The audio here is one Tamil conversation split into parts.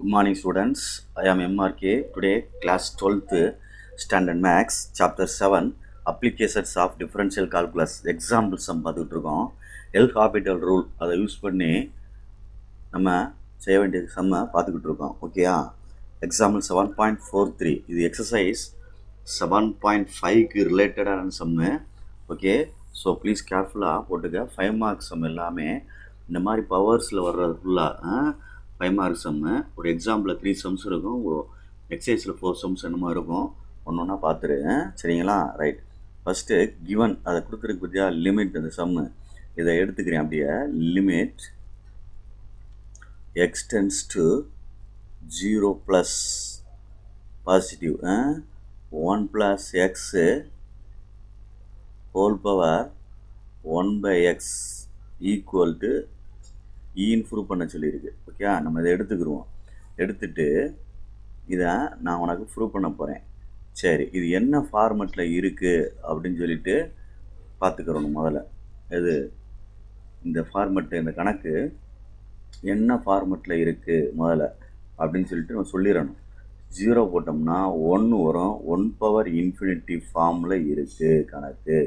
Good morning, students. I am MRK. Today, class 12th standard max, chapter 7, applications of differential calculus. Examples நம்ம பார்த்துக்கிட்டு இருக்கோம். எல் ஹாபிட்டல் ரூல் அதை யூஸ் பண்ணி நம்ம செய்ய வேண்டிய சம்மை பார்த்துக்கிட்டு இருக்கோம். ஓகேயா? எக்ஸாம்பிள் 7.43 இது எக்ஸசைஸ் 7.5க்கு ரிலேட்டடான சம்மு. ஓகே, ஸோ ப்ளீஸ் கேர்ஃபுல்லாக போட்டுக்க. 5 மார்க்ஸ் சம் எல்லாமே இந்த மாதிரி பவர்ஸில் வர்றது ஃபுல்லாக 5 மார்க்ஸ் சம்மு. ஒரு எக்ஸாம்பிளில் 3 சம்ஸ் இருக்கும், ஒரு எக்ஸசைஸில் 4 சம்ஸ் என்னமோ இருக்கும். ஒன்று ஒன்றா பார்த்துரு, சரிங்களா? ரைட். ஃபஸ்ட்டு கிவன் அதை கொடுத்துருக்கு பற்றியா, லிமிட் அந்த சம்மு இதை எடுத்துக்கிறேன். அப்படியே limit x tends to 0 plus positive 1 plus x whole power 1 by x equal to prove பண்ண சொல்லியிருக்கு. ஓகே, நம்ம இதை எடுத்துக்கிடுவோம். எடுத்துட்டு இதை நான் உனக்கு ப்ரூவ் பண்ண போகிறேன். சரி, இது என்ன ஃபார்மெட்டில் இருக்குது அப்படின்னு சொல்லிட்டு பார்த்துக்கிறோம். முதல்ல இது இந்த ஃபார்மெட்டு, இந்த கணக்கு என்ன ஃபார்மெட்டில் இருக்குது முதல்ல அப்படின்னு சொல்லிட்டு நம்ம சொல்லிடணும். 0 போட்டோம்னா 1 வரும். 1 பவர் இன்ஃபினிட்டி ஃபார்மில் இருக்குது கணக்கு.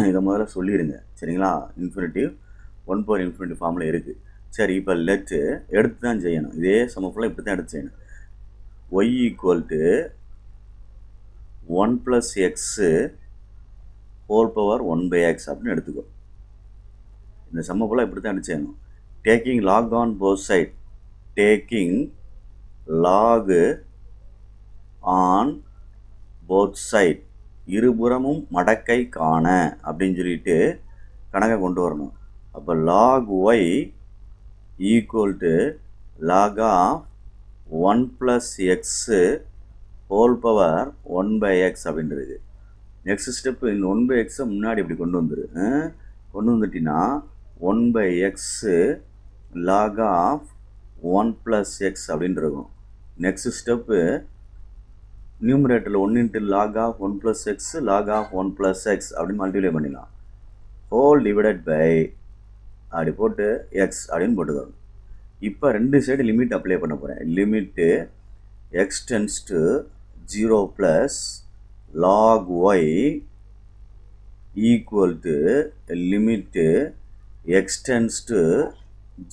இதை முதல்ல சொல்லிடுங்க, சரிங்களா? இன்ஃபினிட்டிவ் 1 பவர் இன்ஃபினிட்டி ஃபார்மில் இருக்குது. சரி, இப்போ லெட்டு எடுத்து தான் செய்யணும். இதே சம ஃபுல்லாக இப்படி தான் எடுத்து செய்யணும். Y equal to 1 + x whole power 1 by x அப்படின்னு எடுத்துக்கோ. இந்த சம ஃபுல்லாக இப்படி தான் எடுத்து செய்யணும். Taking log on both side, taking log on both side, இருபுறமும் மடக்கை காண அப்படின்னு சொல்லிட்டு கணக்கை கொண்டு வரணும். அப்போ log y equal to log of 1 + x whole power 1 by x அப்படின்றது. நெக்ஸ்ட் ஸ்டெப்பு இந்த 1 by x முன்னாடி இப்படி கொண்டு வந்துரு. கொண்டு வந்துட்டின்னா 1 by x log of 1 + x அப்படின்னு இருக்கும். நெக்ஸ்ட் ஸ்டெப்பு நியூமரேட்டரில் 1 × log of 1 + x log of 1 + x அப்படின்னு மல்டிப்ளை பண்ணிடலாம். ஹோல் டிவைடட் பை அப்படி போட்டு எக்ஸ் அப்படின்னு போட்டுக்கணும். இப்போ ரெண்டு சைடு லிமிட் அப்ளை பண்ண போகிறேன். Limit x tends to 0 + log y equal to limit x tends to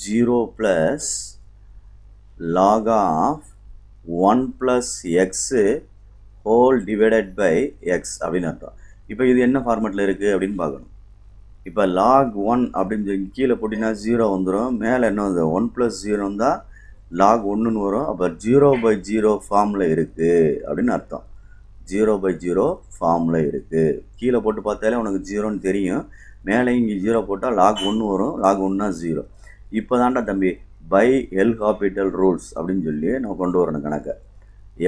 0 + log of 1 + x whole divided by x அப்படின்னு அர்த்தம். இப்போ இது என்ன ஃபார்மெட்டில் இருக்குது அப்படின்னு பார்க்கணும். இப்போ லாக் 1 அப்படின்னு சொல்லி கீழே போட்டிங்கன்னா 0 வந்துடும். மேலே என்ன வந்து 1 + 0 தான் லாக் 1ன்னு வரும். அப்போ 0/0 ஃபார்மில் இருக்குது அப்படின்னு அர்த்தம். 0/0 ஃபார்மில் இருக்குது. கீழே போட்டு பார்த்தாலே உனக்கு 0ன்னு தெரியும். மேலே இங்கே 0 போட்டால் லாக் 1 வரும். லாக் 1னா 0. இப்போ தாண்டா தம்பி பை எல் ஹாபிட்டல் ரூல்ஸ் அப்படின்னு சொல்லி நம்ம கொண்டு வரணும் கணக்கை.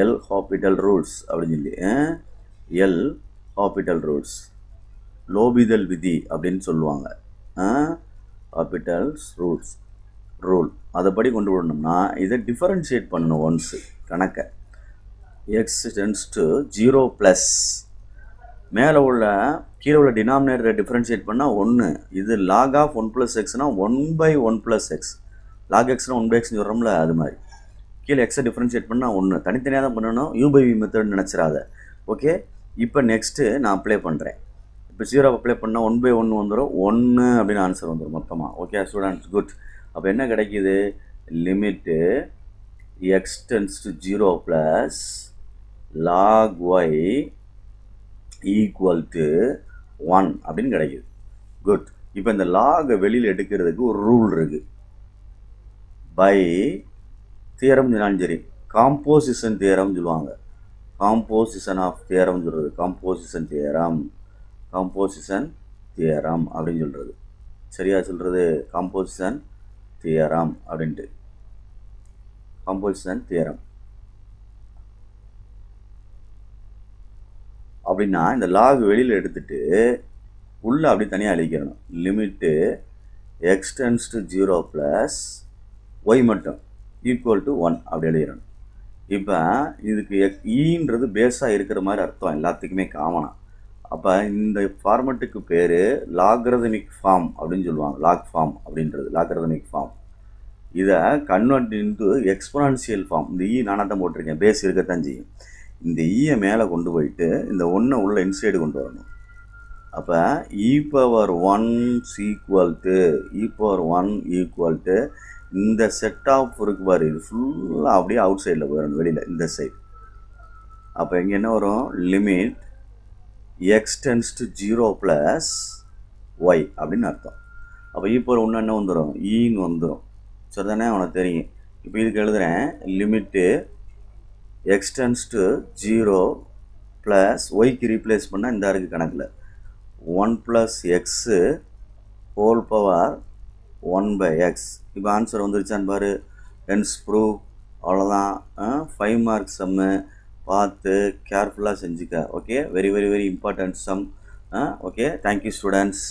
எல் ஹாபிட்டல் ரூல்ஸ் அப்படின்னு சொல்லி எல் ஹாபிட்டல் ரூல்ஸ், லோபிதல் விதி அப்படின்னு சொல்லுவாங்க. ஹாபிட்டல்ஸ் ரூல்ஸ் ரூல் அதைப்படி கொண்டு வரணும்னா இதை டிஃபரன்ஷியேட் பண்ணணும். ஒன்ஸு கணக்கை எக்ஸ் டென்ஸ் டு 0 + மேலே உள்ள கீழே உள்ள டினாமினேட்டரை டிஃபரன்ஷியேட் பண்ணால் 1. இது லாக் ஆஃப் 1 + xனால் 1/1 + x. லாக் எக்ஸ்னால் 1 by x சொல்கிறோம்ல, அது மாதிரி கீழே எக்ஸை டிஃபரன்ஷியேட் பண்ணால் 1. தனித்தனியாக தான் பண்ணணும். u/v மெத்தட் நினச்சிடாத. ஓகே, இப்போ நெக்ஸ்ட்டு நான் அப்ளை பண்ணுறேன். இப்போ 0 அப்ளை பண்ணால் 1/1 வந்துடும். 1 அப்படின்னு ஆன்சர் வந்துடும் மொத்தமாக. Okay students, good. அப்போ என்ன கிடைக்கிது? Limit x tends to 0 + log y equal to 1 அப்படின்னு கிடைக்கிது. குட். இப்போ இந்த லாகை வெளியில் எடுக்கிறதுக்கு ஒரு ரூல் இருக்குது. பை தியரம் சொன்னாலும் சரி, காம்போசிஷன் தியரம் சொல்லுவாங்க. காம்போசிஷன் ஆஃப் தியரம் சொல்கிறது காம்போசிஷன் தியரம். காம்போசிஷன் தியரம் அப்படின்னு சொல்கிறது சரியா சொல்கிறது? காம்போசிஷன் தியரம் அப்படின்ட்டு. காம்போசிஷன் தியரம் அப்படின்னா இந்த லாக் வெளியில் எடுத்துட்டு உள்ளே அப்படி தனியாக அழிக்கிறணும். Limit x tends to 0 + y மட்டும் ஈக்குவல் டு 1 அப்படி எழுதிடணும். இப்போ இதுக்கு ஈன்றது பேஸாக இருக்கிற மாதிரி அர்த்தம் எல்லாத்துக்குமே காமனாக. அப்போ இந்த ஃபார்மெட்டுக்கு பேர் லாகரதமிக் ஃபார்ம் அப்படின்னு சொல்லுவாங்க. லாக் ஃபார்ம் அப்படின்றது லாகரதமிக் ஃபார்ம். இதை கன்வெர்ட் இன்டு எக்ஸ்பொனன்ஷியல் ஃபார்ம். இந்த நானாக தான் போட்டிருக்கேன், பேஸ் இருக்கத்தான் செய்யும். இந்த ஈயை மேலே கொண்டு போயிட்டு இந்த ஒன்றை உள்ள இன்சைடு கொண்டு வரணும். அப்போ e⁴ ஈக்குவல் டு இந்த செட் ஆஃப் இருக்கு பாரு, இது ஃபுல்லாக அப்படியே அவுட் சைடில் போயிடணும், வெளியில் இந்த சைடு. அப்போ இங்கே என்ன வரும், limit x tense to 0 + y அப்படின்னு அர்த்தம். அப்போ e⁴ என்ன வந்துடும், ஈன்னு வந்துடும். சரிதானே, உனக்கு தெரியும். இப்போ இதுக்கு எழுதுகிறேன், லிமிட்டு x டென்ஸ் டு 0 + ஒய்க்கு ரீப்ளேஸ் பண்ணால் இந்த இருக்குது கணக்கில் 1 + x ஹோல் பவர் 1/x. இப்போ ஆன்சர் வந்துருச்சான்னு பாரு. Hence prove. அவ்வளோதான். 5 மார்க் சம்மு. பார்த்து கேர்ஃபுல்லாக செஞ்சுக்க. Okay, very very very important sum. Okay, thank you students.